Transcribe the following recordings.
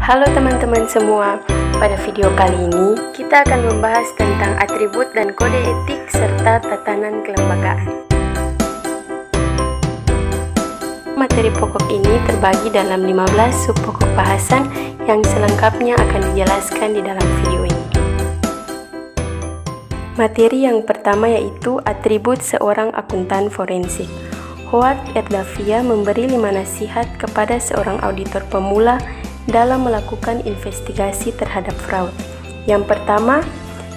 Halo teman-teman semua, pada video kali ini kita akan membahas tentang atribut dan kode etik serta tatanan kelembagaan. Materi pokok ini terbagi dalam 15 sub pokok bahasan yang selengkapnya akan dijelaskan di dalam video ini. Materi yang pertama yaitu atribut seorang akuntan forensik. Howard Erdavia memberi 5 nasihat kepada seorang auditor pemula dalam melakukan investigasi terhadap fraud. Yang pertama,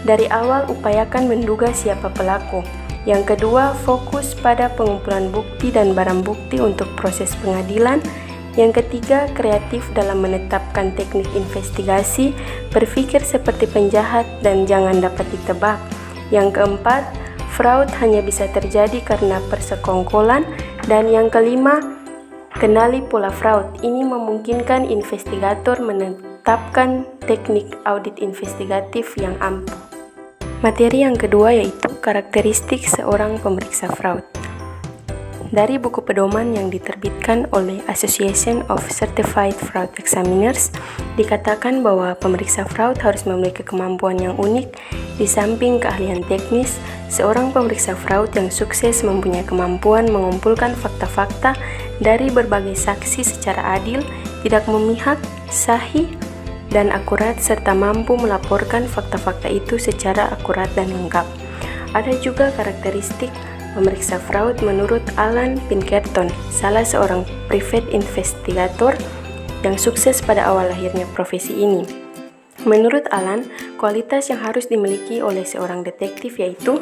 dari awal upayakan menduga siapa pelaku. Yang kedua, fokus pada pengumpulan bukti dan barang bukti untuk proses pengadilan. Yang ketiga, kreatif dalam menetapkan teknik investigasi, berpikir seperti penjahat dan jangan dapat ditebak. Yang keempat, fraud hanya bisa terjadi karena persekongkolan. Dan yang kelima, kenali pola fraud. Ini memungkinkan investigator menetapkan teknik audit investigatif yang ampuh. Materi yang kedua yaitu karakteristik seorang pemeriksa fraud. Dari buku pedoman yang diterbitkan oleh Association of Certified Fraud Examiners, dikatakan bahwa pemeriksa fraud harus memiliki kemampuan yang unik. Di samping keahlian teknis, seorang pemeriksa fraud yang sukses mempunyai kemampuan mengumpulkan fakta-fakta dari berbagai saksi secara adil, tidak memihak, sahih, dan akurat, serta mampu melaporkan fakta-fakta itu secara akurat dan lengkap. Ada juga karakteristik pemeriksa fraud menurut Alan Pinkerton, salah seorang private investigator yang sukses pada awal lahirnya profesi ini. Menurut Alan, kualitas yang harus dimiliki oleh seorang detektif yaitu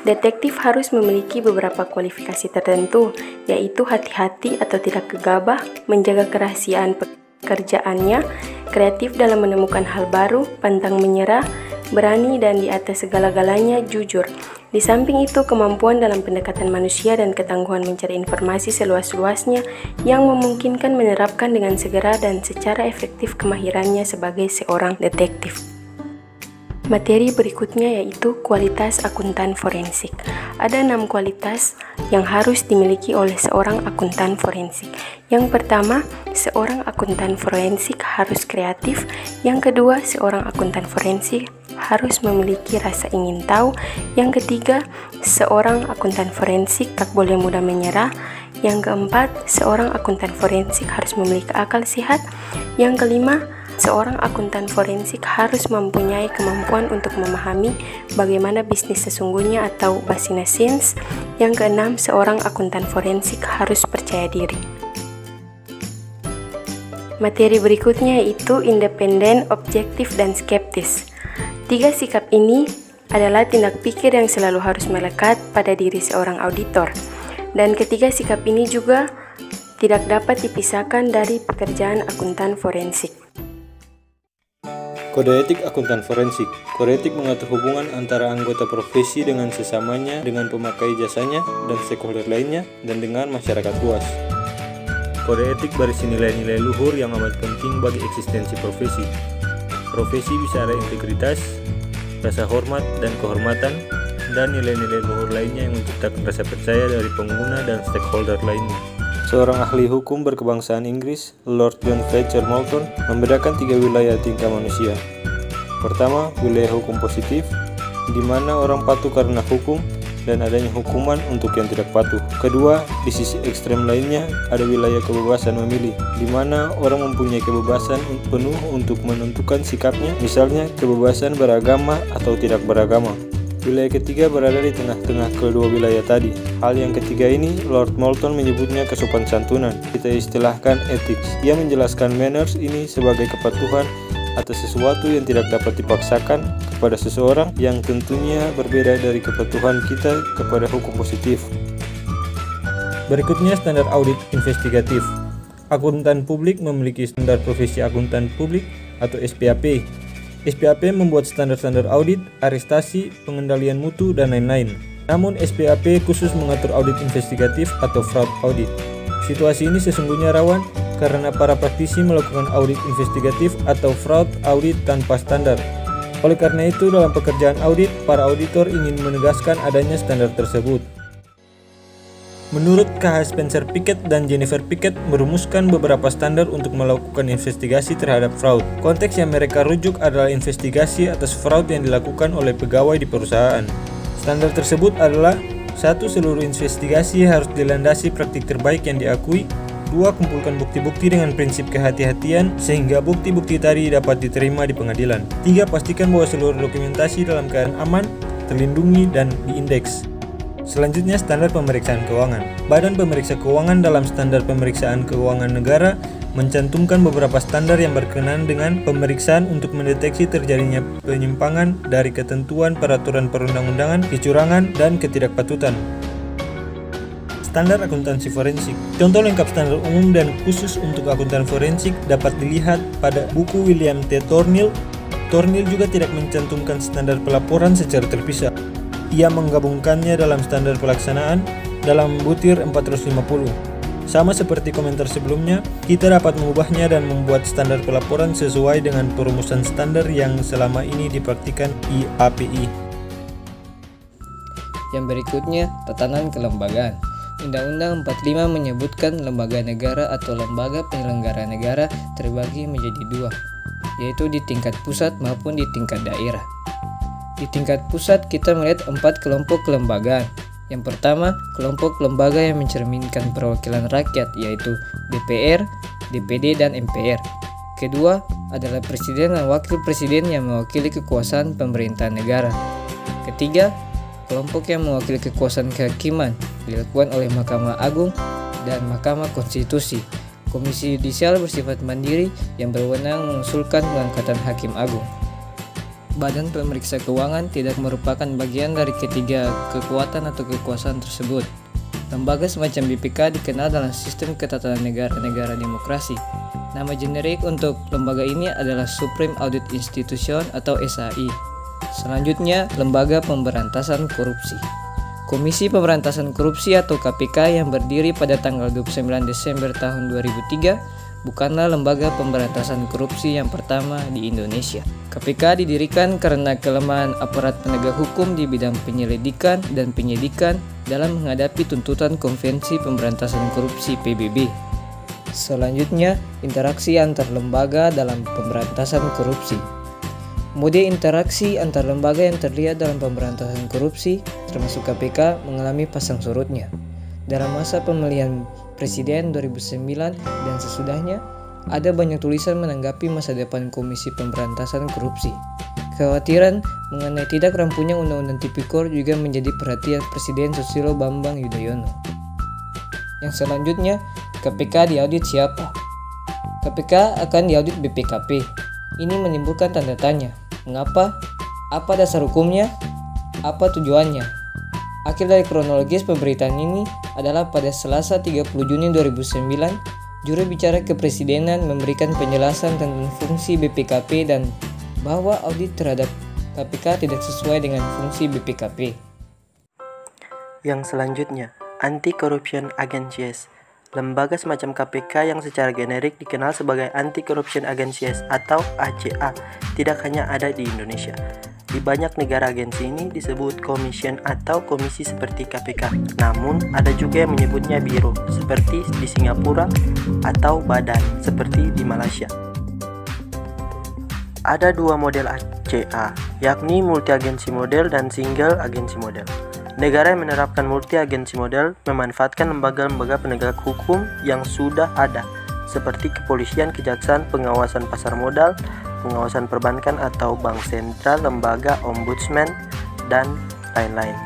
detektif harus memiliki beberapa kualifikasi tertentu, yaitu hati-hati atau tidak gegabah, menjaga kerahasiaan pekerjaannya, kreatif dalam menemukan hal baru, pantang menyerah, berani dan di atas segala-galanya jujur. Di samping itu, kemampuan dalam pendekatan manusia dan ketangguhan mencari informasi seluas-luasnya yang memungkinkan menerapkan dengan segera dan secara efektif kemahirannya sebagai seorang detektif. Materi berikutnya yaitu kualitas akuntan forensik. Ada 6 kualitas yang harus dimiliki oleh seorang akuntan forensik. Yang pertama, seorang akuntan forensik harus kreatif. Yang kedua, seorang akuntan forensik harus memiliki rasa ingin tahu. Yang ketiga, seorang akuntan forensik tak boleh mudah menyerah. Yang keempat, seorang akuntan forensik harus memiliki akal sehat. Yang kelima, seorang akuntan forensik harus mempunyai kemampuan untuk memahami bagaimana bisnis sesungguhnya atau business sense. Yang keenam, seorang akuntan forensik harus percaya diri. Materi berikutnya yaitu independen, objektif, dan skeptis. 3 sikap ini adalah tindak pikir yang selalu harus melekat pada diri seorang auditor. Dan ketiga sikap ini juga tidak dapat dipisahkan dari pekerjaan akuntan forensik. Kode etik akuntan forensik. Kode etik mengatur hubungan antara anggota profesi dengan sesamanya, dengan pemakai jasanya, dan stakeholder lainnya, dan dengan masyarakat luas. Kode etik berisi nilai-nilai luhur yang amat penting bagi eksistensi profesi. Profesi bisa ada integritas, rasa hormat dan kehormatan, dan nilai-nilai luhur lainnya yang menciptakan rasa percaya dari pengguna dan stakeholder lainnya. Seorang ahli hukum berkebangsaan Inggris, Lord John Fletcher Moulton, membedakan 3 wilayah tingkah manusia. Pertama, wilayah hukum positif, di mana orang patuh karena hukum dan adanya hukuman untuk yang tidak patuh. Kedua, di sisi ekstrem lainnya ada wilayah kebebasan memilih, di mana orang mempunyai kebebasan penuh untuk menentukan sikapnya, misalnya kebebasan beragama atau tidak beragama. Wilayah ketiga berada di tengah-tengah kedua wilayah tadi. Hal yang ketiga ini Lord Moulton menyebutnya kesopan santunan. Kita istilahkan ethics. Ia menjelaskan manners ini sebagai kepatuhan atas sesuatu yang tidak dapat dipaksakan kepada seseorang, yang tentunya berbeda dari kepatuhan kita kepada hukum positif. Berikutnya standar audit investigatif. Akuntan publik memiliki standar profesi akuntan publik atau SPAP. SPAP membuat standar-standar audit, arestasi, pengendalian mutu, dan lain-lain. Namun SPAP khusus mengatur audit investigatif atau fraud audit. Situasi ini sesungguhnya rawan karena para praktisi melakukan audit investigatif atau fraud audit tanpa standar. Oleh karena itu, dalam pekerjaan audit, para auditor ingin menegaskan adanya standar tersebut. Menurut KH Spencer Pickett dan Jennifer Pickett merumuskan beberapa standar untuk melakukan investigasi terhadap fraud. Konteks yang mereka rujuk adalah investigasi atas fraud yang dilakukan oleh pegawai di perusahaan. Standar tersebut adalah: 1. Seluruh investigasi harus dilandasi praktik terbaik yang diakui. 2. Kumpulkan bukti-bukti dengan prinsip kehati-hatian sehingga bukti-bukti tadi dapat diterima di pengadilan. 3. Pastikan bahwa seluruh dokumentasi dalam keadaan aman, terlindungi, dan diindeks. Selanjutnya, standar pemeriksaan keuangan. Badan Pemeriksa Keuangan dalam Standar Pemeriksaan Keuangan Negara mencantumkan beberapa standar yang berkenaan dengan pemeriksaan untuk mendeteksi terjadinya penyimpangan dari ketentuan peraturan perundang-undangan, kecurangan, dan ketidakpatutan. Standar akuntansi forensik. Contoh lengkap standar umum dan khusus untuk akuntan forensik dapat dilihat pada buku William T. Thornhill. Thornhill juga tidak mencantumkan standar pelaporan secara terpisah. Ia menggabungkannya dalam standar pelaksanaan dalam butir 450. Sama seperti komentar sebelumnya, kita dapat mengubahnya dan membuat standar pelaporan sesuai dengan perumusan standar yang selama ini dipraktikkan IAPI. Yang berikutnya, tatanan kelembagaan. Undang-Undang 45 menyebutkan lembaga negara atau lembaga penyelenggara negara terbagi menjadi dua, yaitu di tingkat pusat maupun di tingkat daerah. Di tingkat pusat kita melihat 4 kelompok kelembagaan. Yang pertama, kelompok lembaga yang mencerminkan perwakilan rakyat, yaitu DPR, DPD, dan MPR. Kedua adalah presiden dan wakil presiden yang mewakili kekuasaan pemerintahan negara. Ketiga, kelompok yang mewakili kekuasaan kehakiman dilakukan oleh Mahkamah Agung dan Mahkamah Konstitusi. Komisi Yudisial bersifat mandiri yang berwenang mengusulkan pengangkatan Hakim Agung. Badan Pemeriksa Keuangan tidak merupakan bagian dari ketiga kekuatan atau kekuasaan tersebut. Lembaga semacam BPK dikenal dalam sistem ketatanan negara demokrasi. Nama generik untuk lembaga ini adalah Supreme Audit Institution atau SAI. Selanjutnya, Lembaga Pemberantasan Korupsi. Komisi Pemberantasan Korupsi atau KPK yang berdiri pada tanggal 29 Desember tahun 2003 bukanlah lembaga pemberantasan korupsi yang pertama di Indonesia. KPK didirikan karena kelemahan aparat penegak hukum di bidang penyelidikan dan penyidikan dalam menghadapi tuntutan Konvensi Pemberantasan Korupsi PBB. Selanjutnya, interaksi antar lembaga dalam pemberantasan korupsi. Mode interaksi antar lembaga yang terlihat dalam pemberantasan korupsi, termasuk KPK, mengalami pasang surutnya. Dalam masa pemilihan Presiden 2009 dan sesudahnya, ada banyak tulisan menanggapi masa depan Komisi Pemberantasan Korupsi. Kekhawatiran mengenai tidak rampungnya Undang-Undang Tipikor juga menjadi perhatian Presiden Susilo Bambang Yudhoyono. Yang selanjutnya, KPK diaudit siapa? KPK akan diaudit BPKP. Ini menimbulkan tanda tanya. Mengapa? Apa dasar hukumnya? Apa tujuannya? Akhir dari kronologis pemberitaan ini adalah pada Selasa 30 Juni 2009, juru bicara kepresidenan memberikan penjelasan tentang fungsi BPKP dan bahwa audit terhadap KPK tidak sesuai dengan fungsi BPKP. Yang selanjutnya, Anti-Corruption Agencies. Lembaga semacam KPK yang secara generik dikenal sebagai Anti-Corruption Agencies atau ACA tidak hanya ada di Indonesia. Di banyak negara agensi ini disebut commission atau komisi seperti KPK. Namun ada juga yang menyebutnya biro seperti di Singapura atau badan seperti di Malaysia. Ada dua model ACA, yakni multi-agensi model dan single agensi model. Negara yang menerapkan multi-agensi model memanfaatkan lembaga-lembaga penegak hukum yang sudah ada, seperti kepolisian, kejaksaan, pengawasan pasar modal, pengawasan perbankan atau bank sentral, lembaga ombudsman, dan lain-lain.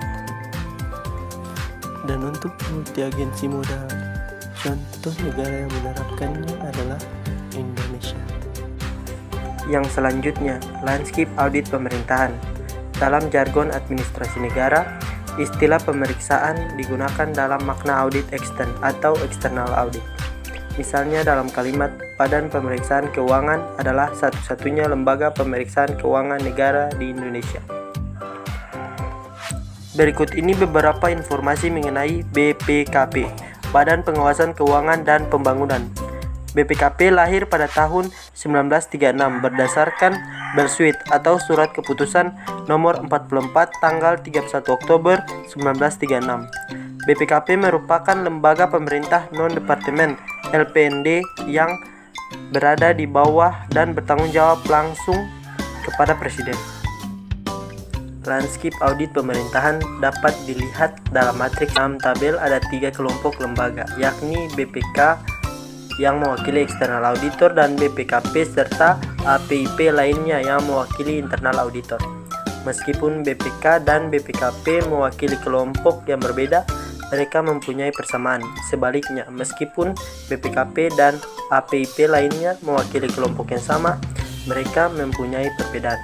Dan untuk multi-agensi modal, contoh negara yang menerapkannya adalah Indonesia. Yang selanjutnya, landscape audit pemerintahan. Dalam jargon administrasi negara, istilah pemeriksaan digunakan dalam makna audit ekstern atau external audit. Misalnya dalam kalimat, Badan Pemeriksaan Keuangan adalah satu-satunya lembaga pemeriksaan keuangan negara di Indonesia. Berikut ini beberapa informasi mengenai BPKP, Badan Pengawasan Keuangan dan Pembangunan. BPKP lahir pada tahun 1936 berdasarkan Bersuit atau Surat Keputusan nomor 44 tanggal 31 Oktober 1936. BPKP merupakan lembaga pemerintah non-departemen (LPND) yang berada di bawah dan bertanggung jawab langsung kepada Presiden. Landscape audit pemerintahan dapat dilihat dalam matriks. Dalam tabel ada 3 kelompok lembaga, yakni BPK yang mewakili eksternal auditor dan BPKP serta APIP lainnya yang mewakili internal auditor. Meskipun BPK dan BPKP mewakili kelompok yang berbeda, mereka mempunyai persamaan. Sebaliknya, meskipun BPKP dan APIP lainnya mewakili kelompok yang sama, mereka mempunyai perbedaan.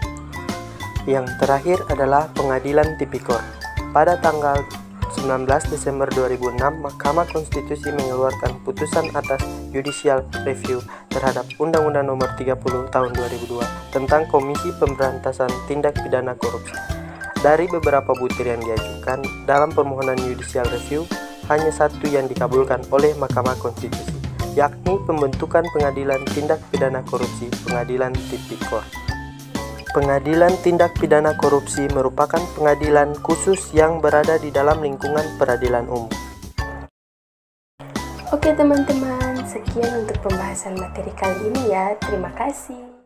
Yang terakhir adalah Pengadilan Tipikor. Pada tanggal 19 Desember 2006, Mahkamah Konstitusi mengeluarkan putusan atas Judicial Review terhadap Undang-Undang Nomor 30 Tahun 2002 tentang Komisi Pemberantasan Tindak Pidana Korupsi. Dari beberapa butir yang diajukan dalam permohonan Judicial Review, hanya satu yang dikabulkan oleh Mahkamah Konstitusi, yakni pembentukan Pengadilan Tindak Pidana Korupsi, Pengadilan Tipikor. Pengadilan Tindak Pidana Korupsi merupakan pengadilan khusus yang berada di dalam lingkungan peradilan umum. Oke teman-teman, sekian untuk pembahasan materi kali ini ya. Terima kasih.